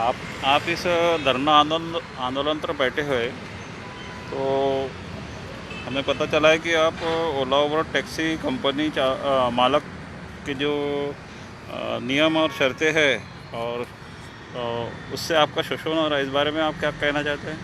आप इस धरना आंदोलन पर बैठे हुए, तो हमें पता चला है कि आप ओला उबर टैक्सी कंपनी मालक के जो नियम और शर्तें हैं और उससे आपका शोषण हो रहा है। इस बारे में आप क्या कहना चाहते हैं?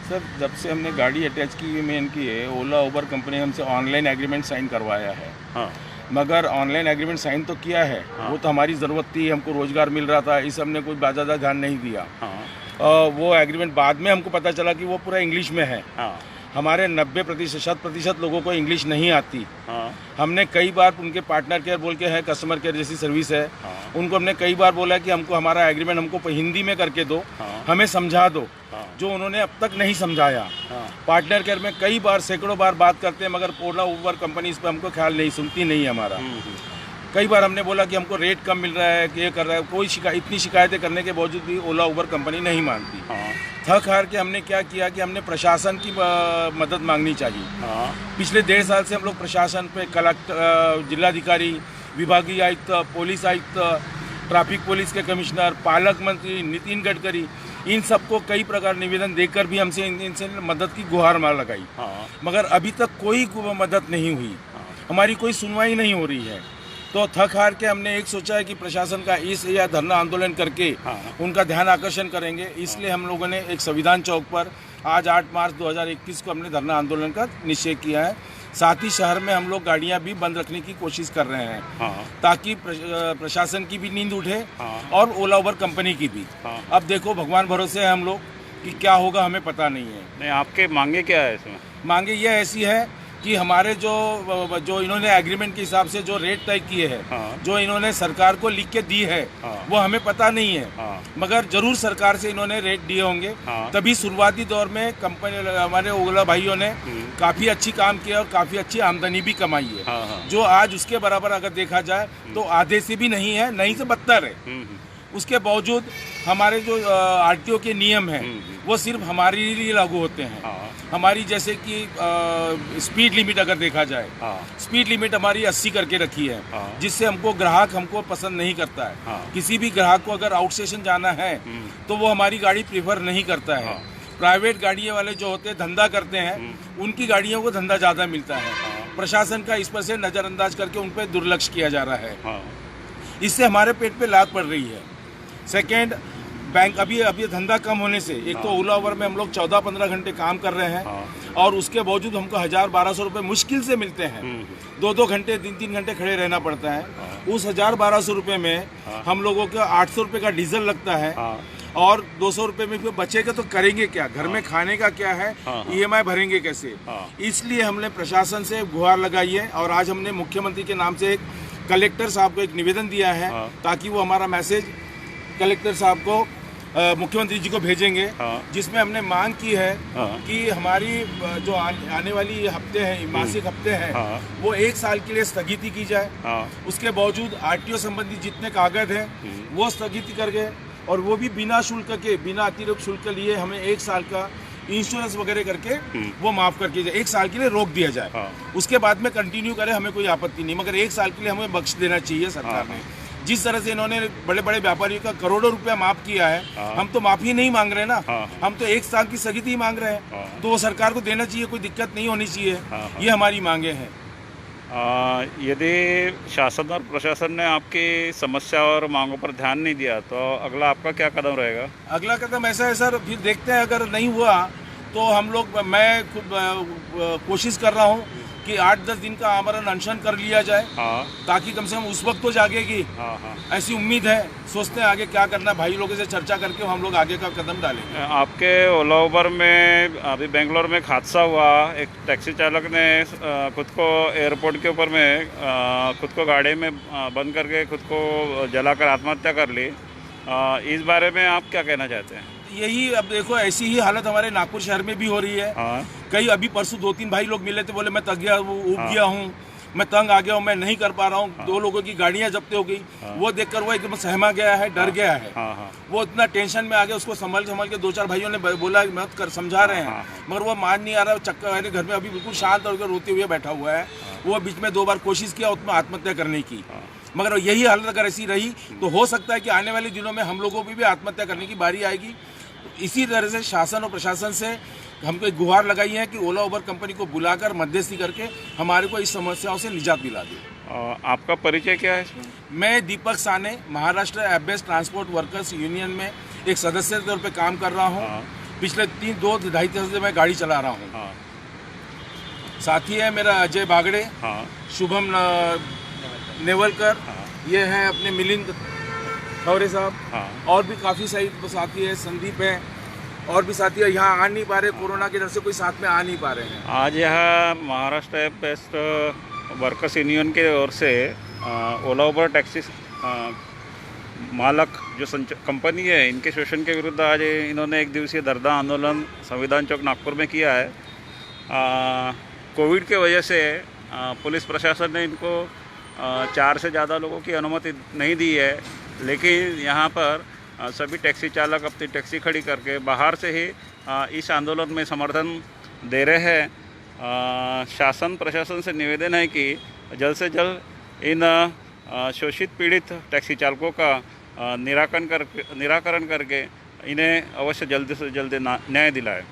सर, जब से हमने गाड़ी अटैच की में इनकी है, ओला उबर कंपनी हमसे ऑनलाइन एग्रीमेंट साइन करवाया है। हाँ। मगर ऑनलाइन एग्रीमेंट साइन तो किया है। हाँ। वो तो हमारी ज़रूरत थी, हमको रोज़गार मिल रहा था, इस हमने कोई ज़्यादा ध्यान नहीं दिया। हाँ। वो एग्रीमेंट बाद में हमको पता चला कि वो पूरा इंग्लिश में है। हाँ। हमारे 90% लोगों को इंग्लिश नहीं आती। हाँ। हमने कई बार उनके पार्टनर केयर बोल के है, कस्टमर केयर जैसी सर्विस है, हाँ। उनको हमने कई बार बोला कि हमको हमारा एग्रीमेंट हमको हिंदी में करके दो। हाँ। हमें समझा दो। हाँ। जो उन्होंने अब तक नहीं समझाया। हाँ। पार्टनर केयर में कई बार सैकड़ों बार बात करते हैं, मगर ओला उबर कंपनी इस पर हमको ख्याल नहीं, सुनती नहीं है हमारा। कई बार हमने बोला कि हमको रेट कम मिल रहा है, कि ये कर रहा है, कोई इतनी शिकायतें करने के बावजूद भी ओला उबर कंपनी नहीं मानती। हाँ। थक हार के हमने क्या किया कि हमने प्रशासन की मदद मांगनी चाहिए। हाँ। पिछले 1.5 साल से हम लोग प्रशासन पे कलेक्टर, जिलाधिकारी, विभागीय आयुक्त, पुलिस आयुक्त, ट्रैफिक पुलिस के कमिश्नर, पालक मंत्री नितिन गडकरी, इन सबको कई प्रकार निवेदन देकर भी हमसे इनसे मदद की गुहार मार लगाई। हाँ। मगर अभी तक कोई मदद नहीं हुई। हमारी कोई सुनवाई नहीं हो रही है। तो थक हार के हमने एक सोचा है कि प्रशासन का इस या धरना आंदोलन करके उनका ध्यान आकर्षण करेंगे। इसलिए हम लोगों ने एक संविधान चौक पर आज 8 मार्च 2021 को हमने धरना आंदोलन का निश्चय किया है। साथ ही शहर में हम लोग गाड़ियां भी बंद रखने की कोशिश कर रहे हैं। हाँ। ताकि प्रशासन की भी नींद उठे। हाँ। और ओला उबर कंपनी की भी। हाँ। अब देखो, भगवान भरोसे है हम लोग कि क्या होगा हमें पता नहीं है। नहीं, आपके मांगे क्या है इसमें? मांगे ये ऐसी है कि हमारे जो इन्होंने एग्रीमेंट के हिसाब से जो रेट तय किए हैं। हाँ। जो इन्होंने सरकार को लिख के दी है। हाँ। वो हमें पता नहीं है। हाँ। मगर जरूर सरकार से इन्होंने रेट दिए होंगे। हाँ। तभी शुरुआती दौर में कंपनी, हमारे ओला भाइयों ने काफ़ी अच्छी काम किया और काफ़ी अच्छी आमदनी भी कमाई है। हाँ। हाँ। जो आज उसके बराबर अगर देखा जाए तो आधे से भी नहीं है, नहीं से बदतर है। उसके बावजूद हमारे जो आरटीओ के नियम हैं वो सिर्फ हमारे लिए लागू होते हैं। हाँ। हमारी जैसे कि स्पीड लिमिट अगर देखा जाए। हाँ। स्पीड लिमिट हमारी 80 करके रखी है। हाँ। जिससे हमको पसंद नहीं करता है। हाँ। किसी भी ग्राहक को अगर आउट स्टेशन जाना है तो वो हमारी गाड़ी प्रेफर नहीं करता है। हाँ। प्राइवेट गाड़ियाँ वाले जो होते हैं, धंधा करते हैं, उनकी गाड़ियों को धंधा ज़्यादा मिलता है। प्रशासन का इस पर से नज़रअंदाज करके उन पर दुर्लक्ष्य किया जा रहा है। हाँ। इससे हमारे पेट पे लात पड़ रही है। सेकेंड, बैंक अभी धंधा कम होने से, एक तो ओला उबर में हम लोग 14-15 घंटे काम कर रहे हैं। हाँ। और उसके बावजूद हमको 1000-1200 रुपये मुश्किल से मिलते हैं। 2-2 घंटे 3-3 घंटे खड़े रहना पड़ता है। उस 1000-1200 रुपये में हम लोगों का 800 रुपये का डीजल लगता है। और 200 रुपये में फिर बचेगा तो करेंगे क्या? घर में खाने का क्या है? EMI भरेंगे कैसे? इसलिए हमने प्रशासन से गुहार लगाई है और आज हमने मुख्यमंत्री के नाम से एक कलेक्टर साहब को एक निवेदन दिया है। ताकि वो हमारा मैसेज कलेक्टर साहब को, मुख्यमंत्री जी को भेजेंगे। जिसमें हमने मांग की है कि हमारी जो आने वाली हफ्ते हैं, मासिक हफ्ते हैं, वो 1 साल के लिए स्थगित की जाए। उसके बावजूद आरटीओ संबंधी जितने कागज हैं वो स्थगित करके, और वो भी बिना शुल्क के, बिना अतिरिक्त शुल्क लिए हमें 1 साल का इंश्योरेंस वगैरह करके वो माफ करके जाए, 1 साल के लिए रोक दिया जाए। उसके बाद में कंटिन्यू करें, हमें कोई आपत्ति नहीं, मगर 1 साल के लिए हमें बख्श देना चाहिए सरकार ने। जिस तरह से इन्होंने बड़े बड़े व्यापारियों का करोड़ों रुपया माफ किया है, हम तो माफी नहीं मांग रहे ना। हम तो 1 साल की स्थगिति ही मांग रहे हैं। तो वो सरकार को देना चाहिए, कोई दिक्कत नहीं होनी चाहिए। ये हमारी मांगे हैं। यदि शासन और प्रशासन ने आपकी समस्या और मांगों पर ध्यान नहीं दिया तो अगला आपका क्या कदम रहेगा? अगला कदम ऐसा है सर, फिर देखते हैं। अगर नहीं हुआ तो हम लोग, मैं खुद कोशिश कर रहा हूँ कि 8-10 दिन का आमरण अनशन कर लिया जाए। ताकि कम से कम उस वक्त तो जागेगी। ऐसी उम्मीद है। सोचते हैं आगे क्या करना, भाई लोगों से चर्चा करके हम लोग आगे का कदम डालेंगे। आपके ओला उबर में अभी बेंगलोर में एक हादसा हुआ, एक टैक्सी चालक ने खुद को एयरपोर्ट के ऊपर में खुद को गाड़ी में बंद करके खुद को जलाकर आत्महत्या कर ली। इस बारे में आप क्या कहना चाहते हैं? यही, अब देखो, ऐसी ही हालत हमारे नागपुर शहर में भी हो रही है। कई अभी परसों 2-3 भाई लोग मिले थे, बोले मैं थक गया, ऊब गया हूँ, मैं तंग आ गया हूँ, मैं नहीं कर पा रहा हूँ। 2 लोगों की गाड़ियाँ जब्त हो गई। वो देखकर वो एकदम सहमा गया है, डर गया है। वो इतना टेंशन में आ गया, उसको संभल के 2-4 भाइयों ने बोला मत कर, समझा रहे हैं, मगर वो मान नहीं आ रहा। चक्कर वाले घर में अभी बिल्कुल शांत होकर रोते हुए बैठा हुआ है। वो बीच में 2 बार कोशिश किया उसमें आत्महत्या करने की। मगर यही हालत अगर ऐसी रही तो हो सकता है कि आने वाले दिनों में हम लोगों को भी आत्महत्या करने की बारी आएगी। तो इसी तरह से शासन और प्रशासन से हमको एक गुहार लगाई है कि ओला उबर कंपनी को बुलाकर मध्यस्थी करके हमारे को इस समस्याओं से निजात दिला दे। आपका परिचय क्या है इसमें? मैं दीपक साने महाराष्ट्र एबेस ट्रांसपोर्ट वर्कर्स यूनियन में एक सदस्य के तौर पे काम कर रहा हूँ। पिछले 2-2.5 साल से मैं गाड़ी चला रहा हूँ। साथी है मेरा अजय बागड़े, शुभम नेवलकर, ये है अपने मिलिंद खौरे साहब, और भी काफ़ी सही साथी है, संदीप है, और भी साथी है। यहाँ आ नहीं पा रहे, कोरोना की वजह से कोई साथ में आ नहीं पा रहे हैं। आज यहाँ महाराष्ट्र बेस्ट वर्कर्स यूनियन के ओर से ओला उबर टैक्सी मालक जो कंपनी है, इनके शोषण के विरुद्ध आज इन्होंने एक दिवसीय धरना आंदोलन संविधान चौक नागपुर में किया है। कोविड के वजह से पुलिस प्रशासन ने इनको 4 से ज़्यादा लोगों की अनुमति नहीं दी है, लेकिन यहाँ पर सभी टैक्सी चालक अपनी टैक्सी खड़ी करके बाहर से ही इस आंदोलन में समर्थन दे रहे हैं। शासन प्रशासन से निवेदन है कि जल्द से जल्द इन शोषित पीड़ित टैक्सी चालकों का निराकरण करके इन्हें अवश्य जल्द से जल्द न्याय दिलाए।